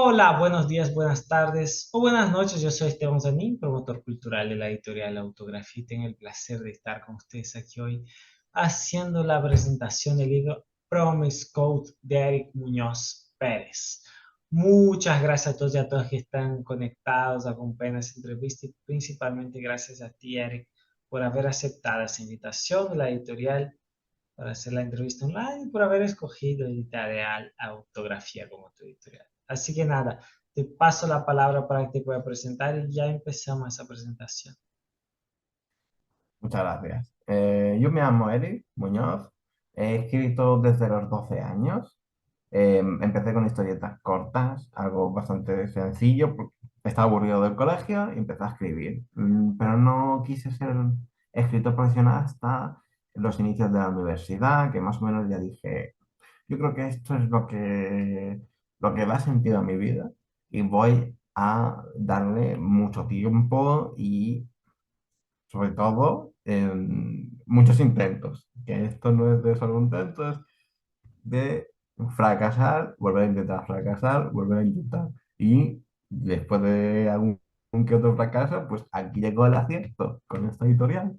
Hola, buenos días, buenas tardes o buenas noches. Yo soy Esteban Zanín, promotor cultural de la editorial Autografía. Y tengo el placer de estar con ustedes aquí hoy haciendo la presentación del libro Promise Code de Eric Muñoz Pérez. Muchas gracias a todos y a todas que están conectados, acompañan esta entrevista y principalmente gracias a ti, Eric, por haber aceptado esa invitación de la editorial para hacer la entrevista online y por haber escogido Editorial Autografía como tu editorial. Así que nada, te paso la palabra para que te pueda presentar y ya empezamos esa presentación. Muchas gracias. Yo me llamo Eric Muñoz. He escrito desde los 12 años. Empecé con historietas cortas, algo bastante sencillo, porque estaba aburrido del colegio y empecé a escribir. Pero no quise ser escritor profesional hasta los inicios de la universidad, que más o menos ya dije, yo creo que esto es lo que da sentido a mi vida y voy a darle mucho tiempo y sobre todo en muchos intentos, que esto no es de solo un intento, es de fracasar, volver a intentar, fracasar, volver a intentar. Y después de algún que otro fracaso, pues aquí llegó el acierto con esta editorial.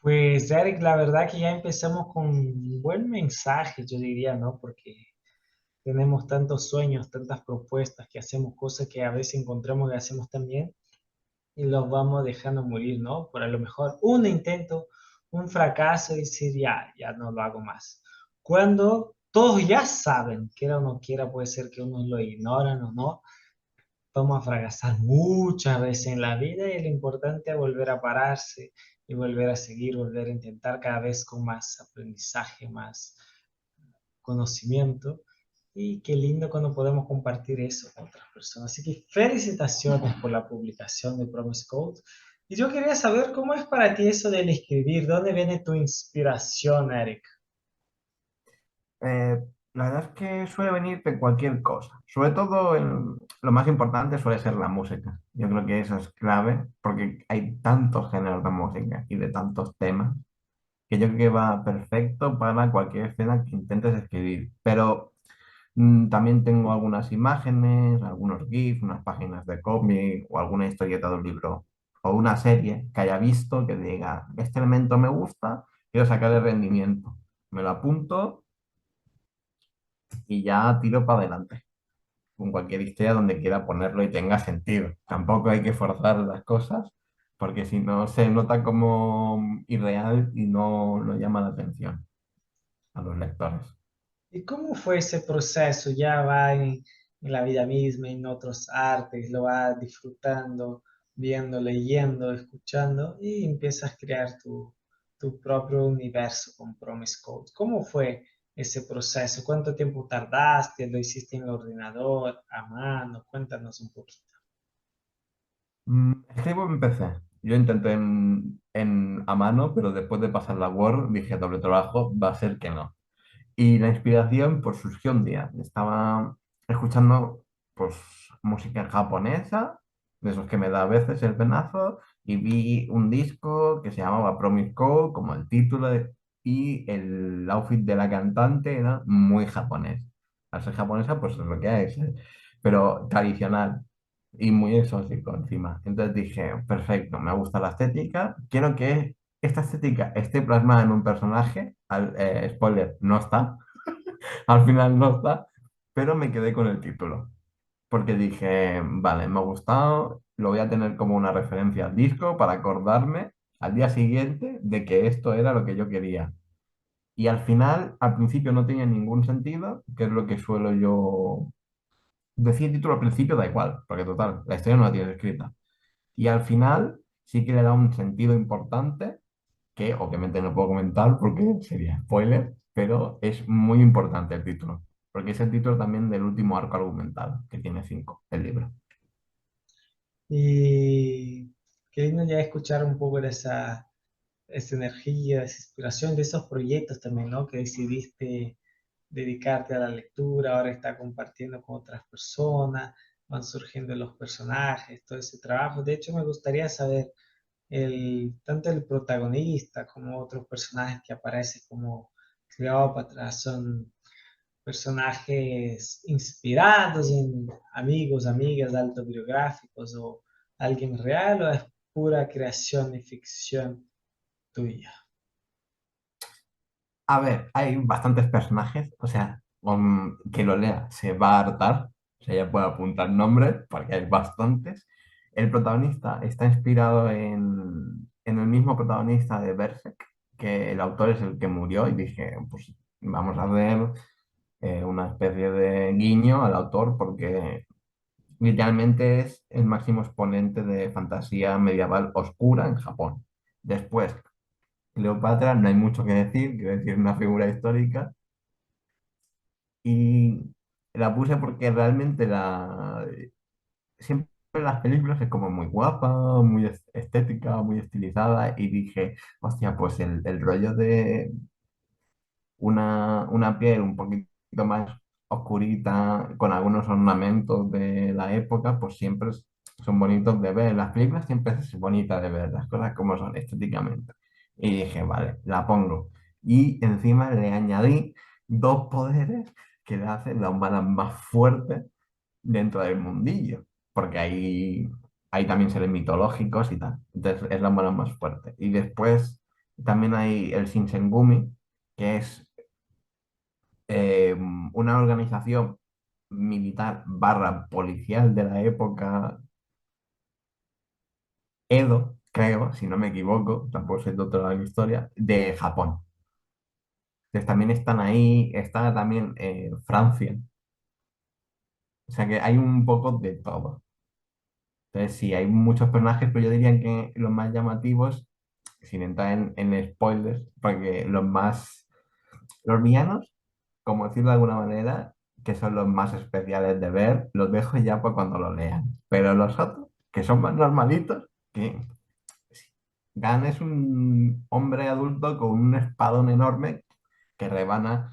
Pues Eric, la verdad que ya empezamos con un buen mensaje, yo diría, ¿no? Porque tenemos tantos sueños, tantas propuestas, que hacemos cosas que a veces encontramos que hacemos también y los vamos dejando morir, ¿no? Por a lo mejor un intento, un fracaso y decir, ya no lo hago más. Cuando todos ya saben, quiera o no quiera, puede ser que unos lo ignoran o no, vamos a fracasar muchas veces en la vida y lo importante es volver a pararse y volver a seguir, volver a intentar cada vez con más aprendizaje, más conocimiento. Y qué lindo cuando podemos compartir eso con otras personas. Así que felicitaciones por la publicación de Promise Code. Y yo quería saber cómo es para ti eso del escribir, ¿dónde viene tu inspiración, Eric? Eh, la verdad es que suele venir de cualquier cosa, sobre todo lo más importante suele ser la música. Yo creo que eso es clave porque hay tantos géneros de música y de tantos temas que yo creo que va perfecto para cualquier escena que intentes escribir. Pero también tengo algunas imágenes, algunos GIFs, unas páginas de cómic o alguna historieta de un libro o una serie que haya visto que diga, este elemento me gusta, quiero sacar el rendimiento. Me lo apunto y ya tiro para adelante con cualquier historia donde quiera ponerlo y tenga sentido. Tampoco hay que forzar las cosas porque si no se nota como irreal y no llama la atención a los lectores. ¿Y cómo fue ese proceso? Ya va en la vida misma, en otros artes, lo va disfrutando, viendo, leyendo, escuchando y empiezas a crear tu propio universo con Promise Code. ¿Cómo fue ese proceso? ¿Cuánto tiempo tardaste? ¿Lo hiciste en el ordenador, a mano? Cuéntanos un poquito. Escribo en PC. Yo intenté a mano, pero después de pasar la Word dije doble trabajo, va a ser que no. Y la inspiración pues surgió un día. Estaba escuchando pues música japonesa, de esos que me da a veces el penazo, y vi un disco que se llamaba Promise Code, como el título, y el outfit de la cantante era muy japonés. Al ser japonesa, pues es lo que es, ¿eh? Pero tradicional y muy exótico encima. Entonces dije, perfecto, me gusta la estética, quiero que esta estética esté plasmada en un personaje. Spoiler, no está, al final no está, pero me quedé con el título, porque dije, vale, me ha gustado, lo voy a tener como una referencia al disco para acordarme al día siguiente de que esto era lo que yo quería. Y al final, al principio no tenía ningún sentido, que es lo que suelo yo decir, título al principio da igual, porque total, la historia no la tienes escrita. Y al final sí que le da un sentido importante que obviamente no puedo comentar porque sería spoiler, pero es muy importante el título, porque es el título también del último arco argumental, que tiene cinco, el libro. Y qué lindo ya escuchar un poco de esa energía, esa inspiración de esos proyectos también, ¿no? Que decidiste dedicarte a la lectura, ahora está compartiendo con otras personas, van surgiendo los personajes, todo ese trabajo. De hecho, me gustaría saber tanto el protagonista como otros personajes que aparecen como Cleopatra son personajes inspirados en amigos, amigas, autobiográficos o alguien real o es pura creación y ficción tuya? A ver, hay bastantes personajes, o sea, con que lo lea se va a hartar, o sea, ya puedo apuntar nombres porque hay bastantes. El protagonista está inspirado en el mismo protagonista de Berserk, que el autor es el que murió y dije, pues vamos a ver una especie de guiño al autor porque literalmente es el máximo exponente de fantasía medieval oscura en Japón. Después, Cleopatra, no hay mucho que decir, quiero decir, una figura histórica. Y la puse porque realmente siempre en las películas es como muy guapa, muy estética, muy estilizada. Y dije, hostia, pues el rollo de una piel un poquito más oscurita, con algunos ornamentos de la época, pues siempre son bonitos de ver. Las películas siempre es bonita de ver, las cosas como son estéticamente. Y dije, vale, la pongo. Y encima le añadí dos poderes que le hacen la humana más fuerte dentro del mundillo, porque hay también seres mitológicos y tal. Entonces es la humana más fuerte. Y después también hay el Shinsengumi, que es una organización militar barra policial de la época Edo, creo, si no me equivoco, tampoco sé toda la historia, de Japón. Entonces también están ahí, está también Francia, o sea que hay un poco de todo. Entonces sí, hay muchos personajes, pero yo diría que los más llamativos, sin entrar en spoilers, porque los villanos, como decirlo de alguna manera, que son los más especiales de ver, los dejo ya para cuando lo lean. Pero los otros, que son más normalitos, que Gan es un hombre adulto con un espadón enorme que rebana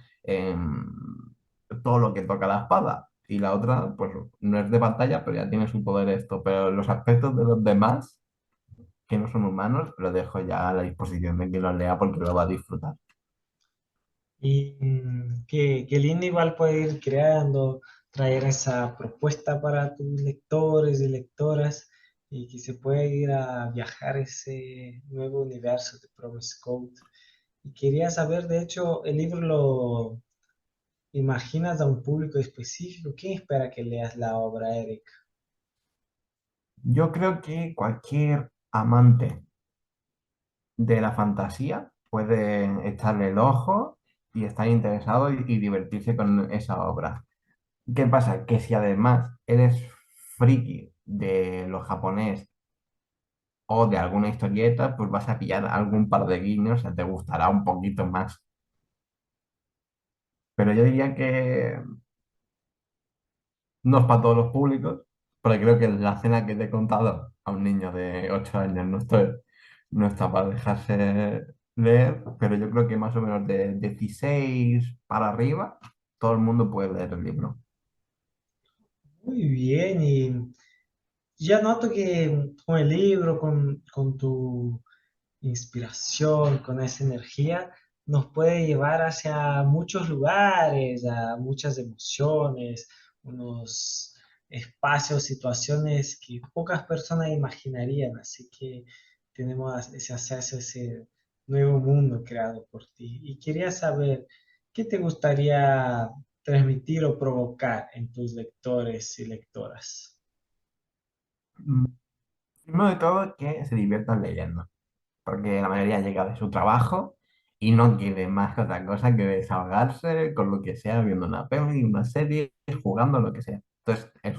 todo lo que toca la espada. Y la otra, pues no es de pantalla, pero ya tiene su poder esto. Pero los aspectos de los demás, que no son humanos, los dejo ya a la disposición de quien los lea porque lo va a disfrutar. Y qué lindo igual poder ir creando, traer esa propuesta para tus lectores y lectoras y que se pueda ir a viajar ese nuevo universo de Promise Code. Y quería saber, de hecho, el libro lo imaginas a un público específico. ¿Quién espera que leas la obra, Eric? Yo creo que cualquier amante de la fantasía puede echarle el ojo y estar interesado y divertirse con esa obra. ¿Qué pasa? Que si además eres friki de lo japonés o de alguna historieta, pues vas a pillar algún par de guiños, o sea, te gustará un poquito más. Pero yo diría que no es para todos los públicos, porque creo que la escena que te he contado a un niño de 8 años no está para dejarse leer, pero yo creo que más o menos de 16 para arriba, todo el mundo puede leer el libro. Muy bien, y ya noto que con el libro, con tu inspiración, con esa energía, nos puede llevar hacia muchos lugares, a muchas emociones, unos espacios, situaciones que pocas personas imaginarían. Así que tenemos ese acceso a ese nuevo mundo creado por ti. Y quería saber, ¿qué te gustaría transmitir o provocar en tus lectores y lectoras? Mm, Primero de todo, que se diviertan leyendo, porque la mayoría llega de su trabajo y no quiere más que otra cosa que desahogarse con lo que sea, viendo una peli, una serie, jugando, lo que sea. Entonces, es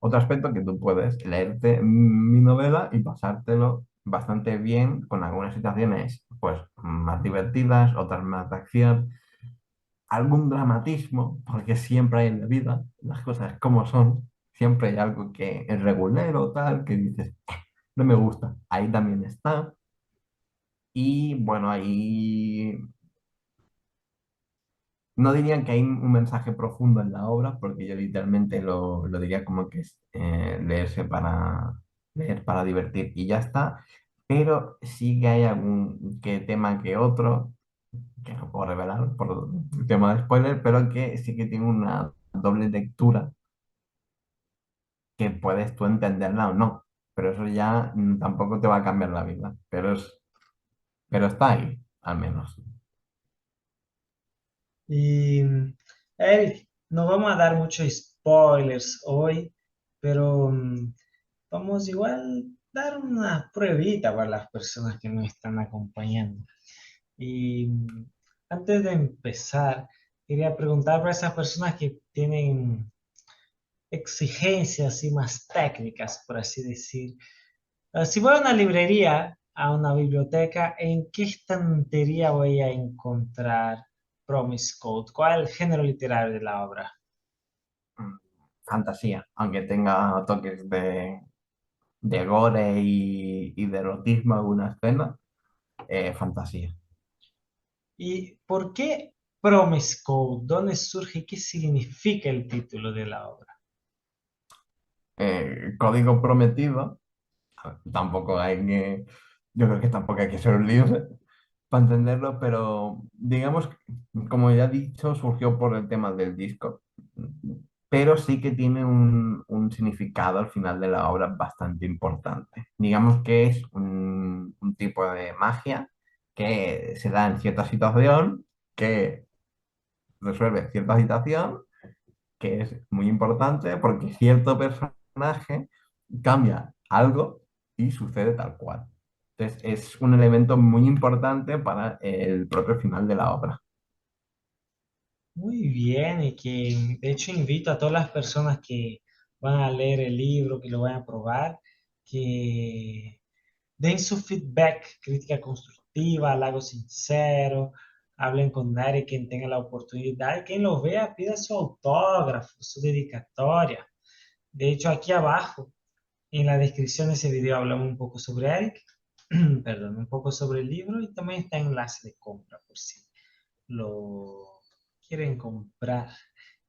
otro aspecto que tú puedes leerte mi novela y pasártelo bastante bien con algunas situaciones pues más divertidas, otras más de acción, algún dramatismo, porque siempre hay en la vida las cosas como son, siempre hay algo que es regulero, tal, que dices, no me gusta, ahí también está. Y bueno, ahí no dirían que hay un mensaje profundo en la obra, porque yo literalmente lo diría como que es leer para divertir y ya está. Pero sí que hay algún que tema que otro, que no puedo revelar por el tema de spoiler, pero que sí que tiene una doble lectura que puedes tú entenderla o no. Pero eso ya tampoco te va a cambiar la vida. Pero está ahí, al menos. Y Eric, no vamos a dar muchos spoilers hoy, pero vamos igual a dar una pruebita para las personas que nos están acompañando. Y antes de empezar, quería preguntar para esas personas que tienen exigencias así más técnicas, por así decir. Si voy a una librería, a una biblioteca, ¿en qué estantería voy a encontrar Promise Code? ¿Cuál es el género literario de la obra? Mm, Fantasía, aunque tenga toques de gore y de erotismo alguna escena, fantasía. ¿Y por qué Promise Code? ¿Dónde surge? ¿Qué significa el título de la obra? Código prometido, tampoco hay que, yo creo que tampoco hay que ser un libro para entenderlo, pero digamos, como ya he dicho, surgió por el tema del disco, pero sí que tiene un significado al final de la obra bastante importante. Digamos que es un tipo de magia que se da en cierta situación, que resuelve cierta situación, que es muy importante porque cierto personaje cambia algo y sucede tal cual. Entonces, es un elemento muy importante para el propio final de la obra. Muy bien, y que de hecho invito a todas las personas que van a leer el libro, que lo van a probar, que den su feedback, crítica constructiva, halago sincero, hablen con nadie, quien tenga la oportunidad, quien lo vea, pida su autógrafo, su dedicatoria. De hecho, aquí abajo, en la descripción de ese video, hablamos un poco sobre Eric, perdón, un poco sobre el libro y también está enlace de compra por si lo quieren comprar.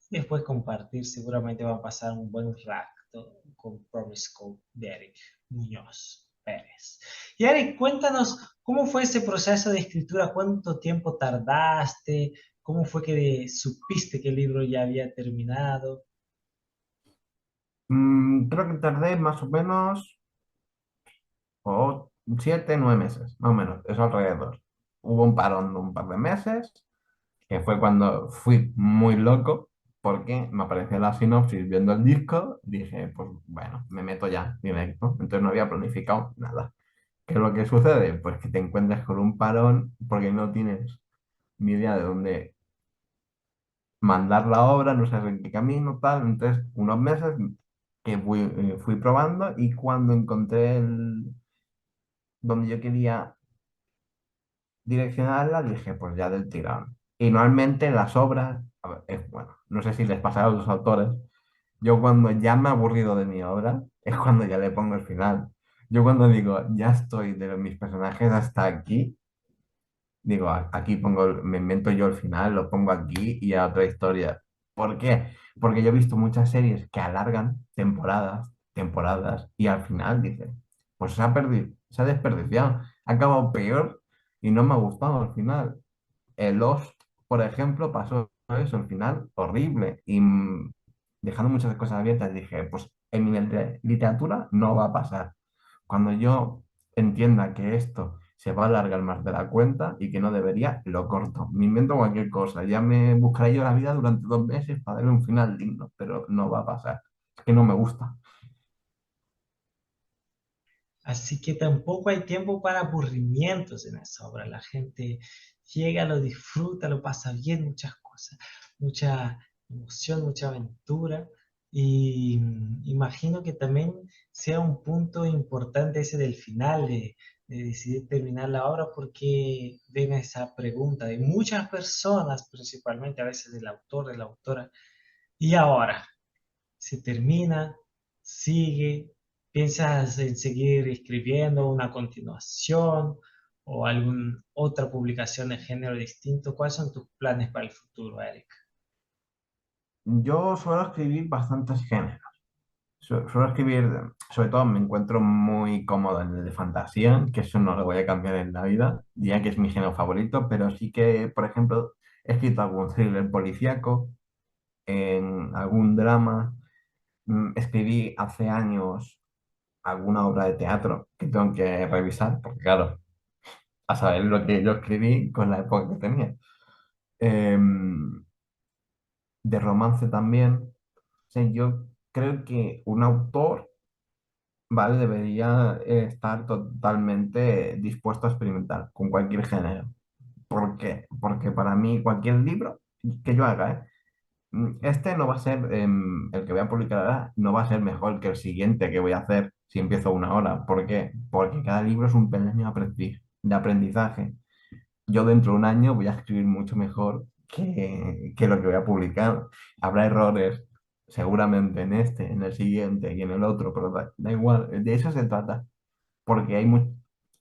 Después compartir, seguramente va a pasar un buen rato con Promise Code de Eric Muñoz Pérez. Y Eric, cuéntanos cómo fue ese proceso de escritura, cuánto tiempo tardaste, cómo fue que supiste que el libro ya había terminado. Creo que tardé más o menos 7, 9 meses, más o menos, eso alrededor. Hubo un parón de un par de meses, que fue cuando fui muy loco, porque me apareció la sinopsis viendo el disco, dije, pues bueno, me meto ya directo, entonces no había planificado nada. ¿Qué es lo que sucede? Pues que te encuentras con un parón porque no tienes ni idea de dónde mandar la obra, no sabes en qué camino, tal. Entonces, unos meses que fui probando y cuando encontré donde yo quería direccionarla, dije, pues ya del tirón. Y normalmente las obras, a ver, bueno, no sé si les pasa a los autores, yo cuando ya me he aburrido de mi obra, es cuando ya le pongo el final. Yo cuando digo, ya estoy de mis personajes hasta aquí, digo, aquí pongo, me invento yo el final, lo pongo aquí y a otra historia. ¿Por qué? Porque yo he visto muchas series que alargan temporadas, temporadas, y al final dice, pues se ha desperdiciado, ha acabado peor y no me ha gustado al final. El Lost, por ejemplo, pasó eso, al final, horrible, y dejando muchas cosas abiertas, dije, pues en mi literatura no va a pasar. Cuando yo entienda que esto se va a alargar más de la cuenta y que no debería, lo corto. Me invento cualquier cosa. Ya me buscaré yo la vida durante 2 meses para darle un final digno, pero no va a pasar. Es que no me gusta. Así que tampoco hay tiempo para aburrimientos en esa obra. La gente llega, lo disfruta, lo pasa bien, muchas cosas, mucha emoción, mucha aventura. Y imagino que también sea un punto importante ese del final, de decidir terminar la obra, porque ven esa pregunta de muchas personas, principalmente a veces del autor, de la autora. ¿Y ahora? Se termina, sigue, piensas en seguir escribiendo una continuación o alguna otra publicación de género distinto. ¿Cuáles son tus planes para el futuro, Eric? Yo suelo escribir bastantes géneros. Suelo escribir, sobre todo me encuentro muy cómodo en el de fantasía, que eso no lo voy a cambiar en la vida, ya que es mi género favorito, pero sí que, por ejemplo, he escrito algún thriller policíaco, en algún drama. Escribí hace años alguna obra de teatro que tengo que revisar, porque claro, a saber lo que yo escribí con la época que tenía. Em, de romance también. O sea, yo creo que un autor, ¿vale? Debería estar totalmente dispuesto a experimentar con cualquier género. ¿Por qué? Porque para mí cualquier libro que yo haga, ¿eh? Este no va a ser, el que voy a publicar ahora, no va a ser mejor que el siguiente que voy a hacer si empiezo una hora. ¿Por qué? Porque cada libro es un peldaño de aprendizaje. Yo dentro de un año voy a escribir mucho mejor que lo que voy a publicar. Habrá errores, seguramente en este, en el siguiente y en el otro, pero da igual, de eso se trata. Porque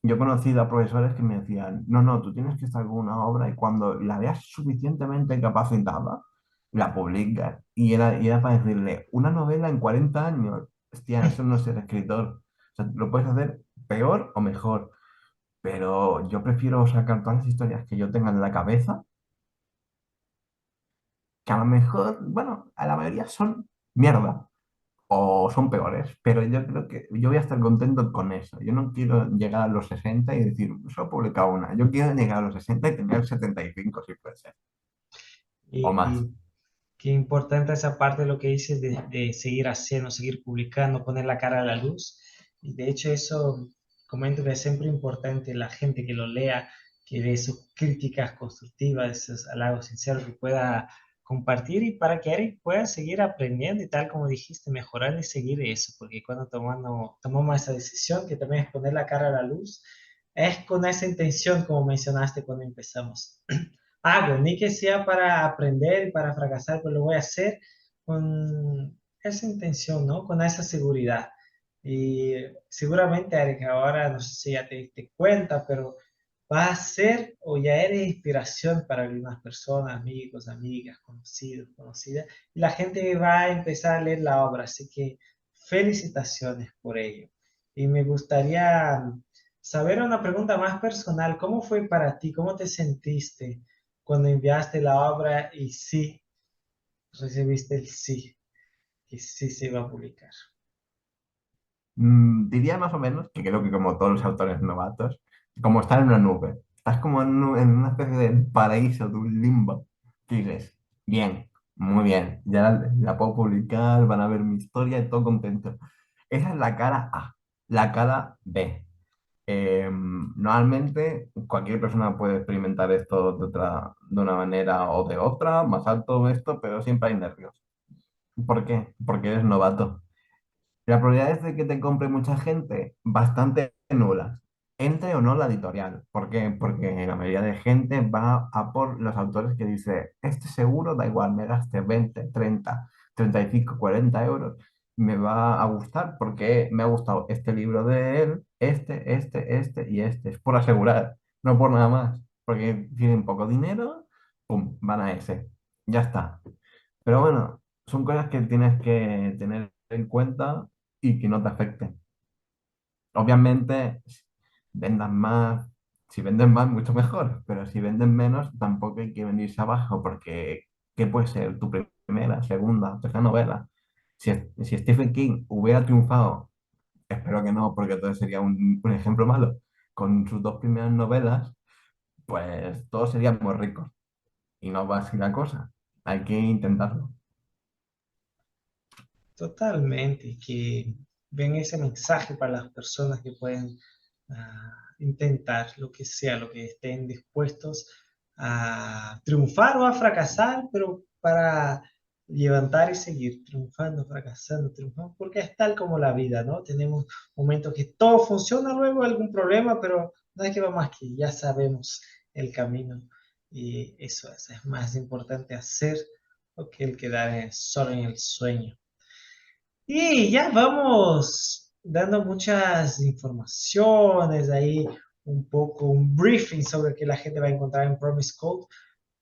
yo he conocido a profesores que me decían, no, no, tú tienes que estar con una obra y cuando la veas suficientemente capacitada, la publicas. Y era para decirle, una novela en 40 años, hostia, eso no es ser escritor. O sea, lo puedes hacer peor o mejor, pero yo prefiero sacar todas las historias que yo tenga en la cabeza, que a lo mejor, bueno, a la mayoría son mierda o son peores, pero yo creo que yo voy a estar contento con eso. Yo no quiero llegar a los 60 y decir, solo he publicado una. Yo quiero llegar a los 60 y tener 75 si puede ser, o más. Y qué importante esa parte de lo que dices de seguir haciendo, seguir publicando, poner la cara a la luz. Y de hecho eso, comento que es siempre importante la gente que lo lea, que dé sus críticas constructivas, esos halagos sinceros que pueda compartir y para que Eric pueda seguir aprendiendo y tal como dijiste, mejorar y seguir eso, porque cuando tomamos esa decisión, que también es poner la cara a la luz, es con esa intención como mencionaste cuando empezamos. Hago, ni que sea para aprender y para fracasar, pues lo voy a hacer con esa intención, ¿no? Con esa seguridad. Y seguramente, Eric, ahora no sé si ya te diste cuenta, pero vas a ser o ya eres inspiración para algunas personas, amigos, amigas, conocidos, conocidas, y la gente va a empezar a leer la obra, así que felicitaciones por ello. Y me gustaría saber una pregunta más personal, ¿cómo fue para ti? ¿Cómo te sentiste cuando enviaste la obra y sí, recibiste el sí, que sí se iba a publicar? Diría más o menos que creo que como todos los autores novatos, como estar en una nube. Estás como en una especie de paraíso, de un limbo. Que dices, bien, muy bien, ya la puedo publicar, van a ver mi historia y todo contento. Esa es la cara A. La cara B. Normalmente cualquier persona puede experimentar esto de una manera o de otra, más alto esto, pero siempre hay nervios. ¿Por qué? Porque eres novato. La probabilidad es de que te compre mucha gente, bastante nulas. Entre o no la editorial. ¿Por qué? Porque la mayoría de gente va a por los autores que dice, este seguro da igual, me gaste 20, 30, 35, 40 euros. Me va a gustar porque me ha gustado este libro de él, este y este. Es por asegurar, no por nada más. Porque tienen poco dinero, pum, van a ese. Ya está. Pero bueno, son cosas que tienes que tener en cuenta y que no te afecten. Obviamente, vendan más, si venden más, mucho mejor, pero si venden menos, tampoco hay que venirse abajo, porque ¿qué puede ser tu primera, segunda, tercera novela? Si Stephen King hubiera triunfado, espero que no, porque entonces sería un ejemplo malo, con sus dos primeras novelas, pues todos seríamos ricos y no va así la cosa. Hay que intentarlo. Totalmente, que ven ese mensaje para las personas que pueden intentar lo que sea, lo que estén dispuestos a triunfar o a fracasar, pero para levantar y seguir triunfando, fracasando, triunfando, porque es tal como la vida, ¿no? Tenemos momentos que todo funciona, luego algún problema, pero no es que vamos aquí, ya sabemos el camino y eso es más importante hacer lo que el quedar solo en el sueño. Y ya vamos dando muchas informaciones ahí, un poco un briefing sobre qué la gente va a encontrar en Promise Code,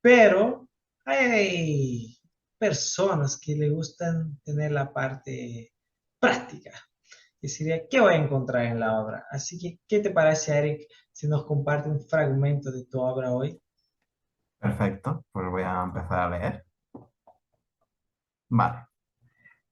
pero hay personas que le gustan tener la parte práctica. Que sería, ¿qué voy a encontrar en la obra? Así que, ¿qué te parece, Eric, si nos comparte un fragmento de tu obra hoy? Perfecto, pues voy a empezar a leer. Vale.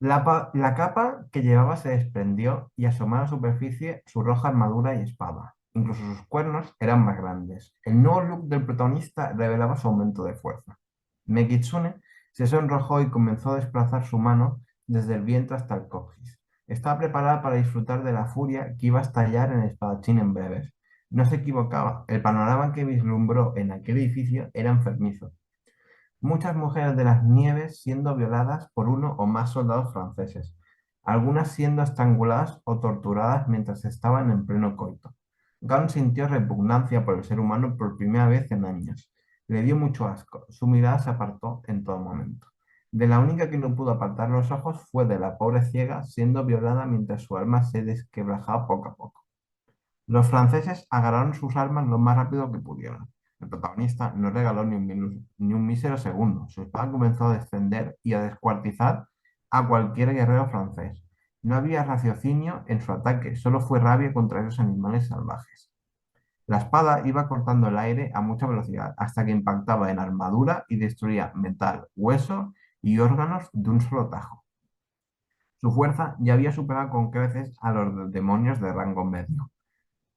La capa que llevaba se desprendió y asomó a la superficie su roja armadura y espada. Incluso sus cuernos eran más grandes. El nuevo look del protagonista revelaba su aumento de fuerza. Megitsune se sonrojó y comenzó a desplazar su mano desde el vientre hasta el coxis. Estaba preparada para disfrutar de la furia que iba a estallar en el espadachín en breves. No se equivocaba, el panorama que vislumbró en aquel edificio era enfermizo. Muchas mujeres de las nieves siendo violadas por uno o más soldados franceses, algunas siendo estranguladas o torturadas mientras estaban en pleno coito. Gunn sintió repugnancia por el ser humano por primera vez en años. Le dio mucho asco. Su mirada se apartó en todo momento. De la única que no pudo apartar los ojos fue de la pobre ciega siendo violada mientras su alma se desquebrajaba poco a poco. Los franceses agarraron sus armas lo más rápido que pudieron. El protagonista no regaló ni un mísero segundo. Su espada comenzó a descender y a descuartizar a cualquier guerrero francés. No había raciocinio en su ataque, solo fue rabia contra esos animales salvajes. La espada iba cortando el aire a mucha velocidad hasta que impactaba en armadura y destruía metal, hueso y órganos de un solo tajo. Su fuerza ya había superado con creces a los demonios de rango medio.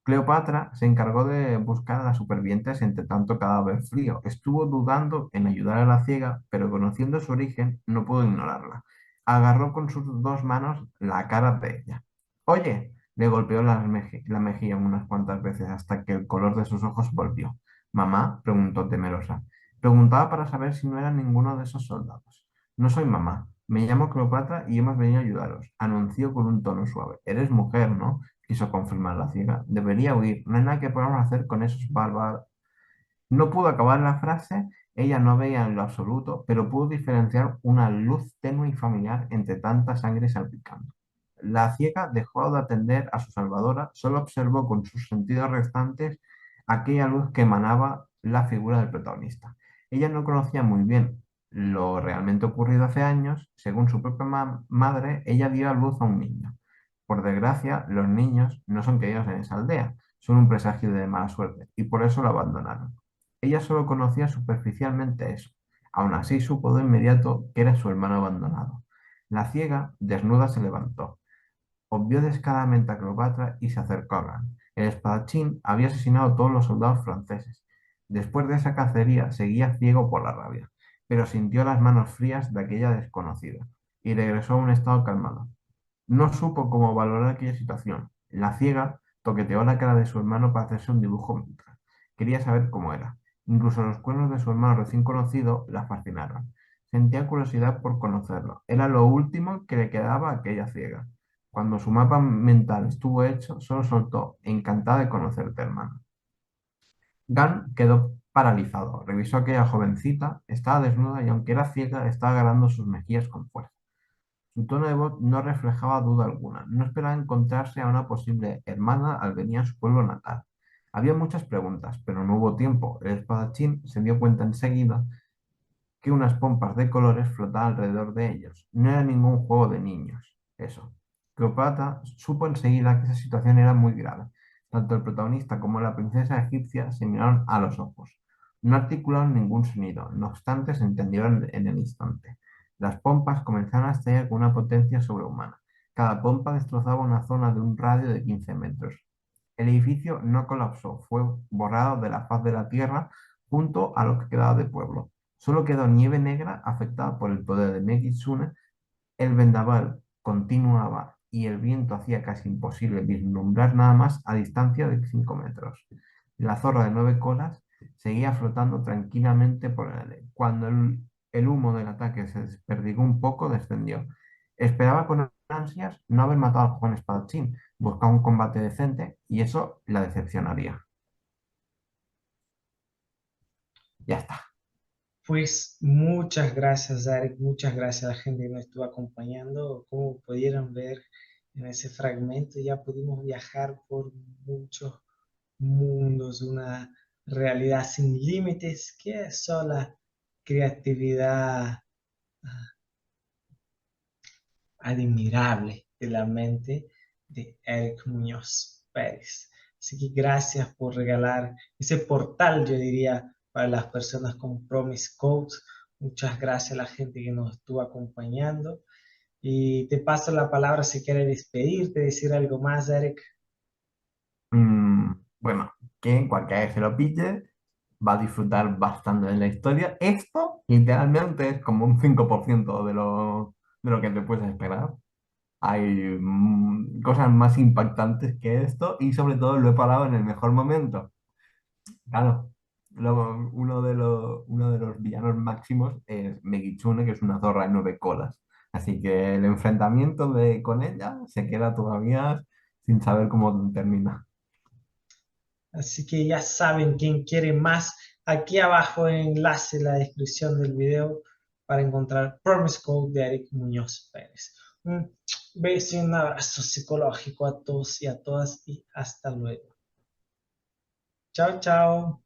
Cleopatra se encargó de buscar a las supervivientes entre tanto cadáver frío. Estuvo dudando en ayudar a la ciega, pero conociendo su origen, no pudo ignorarla. Agarró con sus dos manos la cara de ella. Oye, le golpeó la mejilla unas cuantas veces hasta que el color de sus ojos volvió. Mamá, preguntó temerosa. Preguntaba para saber si no era ninguno de esos soldados. No soy mamá. Me llamo Cleopatra y hemos venido a ayudaros, anunció con un tono suave. Eres mujer, ¿no? Quiso confirmar la ciega. Debería huir. No hay nada que podamos hacer con esos bárbaros. No pudo acabar la frase. Ella no veía en lo absoluto, pero pudo diferenciar una luz tenue y familiar entre tanta sangre salpicando. La ciega dejó de atender a su salvadora, solo observó con sus sentidos restantes aquella luz que emanaba la figura del protagonista. Ella no conocía muy bien lo realmente ocurrido hace años. Según su propia madre, ella dio a luz a un niño. Por desgracia, los niños no son queridos en esa aldea, son un presagio de mala suerte, y por eso lo abandonaron. Ella solo conocía superficialmente eso. Aún así supo de inmediato que era su hermano abandonado. La ciega, desnuda, se levantó. Obvió descaradamente a Cleopatra y se acercó a Gan. El espadachín había asesinado a todos los soldados franceses. Después de esa cacería seguía ciego por la rabia, pero sintió las manos frías de aquella desconocida y regresó a un estado calmado. No supo cómo valorar aquella situación. La ciega toqueteó la cara de su hermano para hacerse un dibujo mental. Quería saber cómo era. Incluso los cuernos de su hermano recién conocido la fascinaron. Sentía curiosidad por conocerlo. Era lo último que le quedaba a aquella ciega. Cuando su mapa mental estuvo hecho, solo soltó, encantada de conocerte, hermano. Gunn quedó paralizado. Revisó a aquella jovencita, estaba desnuda y aunque era ciega, estaba agarrando sus mejillas con fuerza. Su tono de voz no reflejaba duda alguna. No esperaba encontrarse a una posible hermana al venir a su pueblo natal. Había muchas preguntas, pero no hubo tiempo. El espadachín se dio cuenta enseguida que unas pompas de colores flotaban alrededor de ellos. No era ningún juego de niños. Eso. Cleopatra supo enseguida que esa situación era muy grave. Tanto el protagonista como la princesa egipcia se miraron a los ojos. No articularon ningún sonido, no obstante se entendieron en el instante. Las pompas comenzaron a estallar con una potencia sobrehumana. Cada pompa destrozaba una zona de un radio de 15 metros. El edificio no colapsó, fue borrado de la faz de la tierra junto a lo que quedaba de pueblo. Solo quedó nieve negra afectada por el poder de Megitsune. El vendaval continuaba y el viento hacía casi imposible vislumbrar nada más a distancia de 5 metros. La zorra de 9 colas seguía flotando tranquilamente por el aire. Cuando el humo del ataque se desperdigó un poco, descendió. Esperaba con ansias no haber matado al joven espadachín, buscaba un combate decente y eso la decepcionaría. Ya está. Pues muchas gracias, Eric, muchas gracias a la gente que nos estuvo acompañando. Como pudieron ver en ese fragmento, ya pudimos viajar por muchos mundos, una realidad sin límites, que es sola creatividad admirable. de la mente de Eric Muñoz Pérez. Así que gracias por regalar ese portal, yo diría, para las personas con Promise Code. Muchas gracias a la gente que nos estuvo acompañando. Y te paso la palabra si quieres despedirte, decir algo más, Eric. Bueno, que cualquiera que se lo pille va a disfrutar bastante de la historia. Esto literalmente es como un 5% de lo que te puedes esperar. Hay cosas más impactantes que esto y sobre todo lo he parado en el mejor momento. Claro, uno de los villanos máximos es Megitsune, que es una zorra de 9 colas. Así que el enfrentamiento con ella se queda todavía sin saber cómo termina. Así que ya saben, quien quiere más, aquí abajo enlace en la descripción del video para encontrar Promise Code de Eric Muñoz Pérez. Un beso y un abrazo psicológico a todos y a todas y hasta luego. Chao, chao.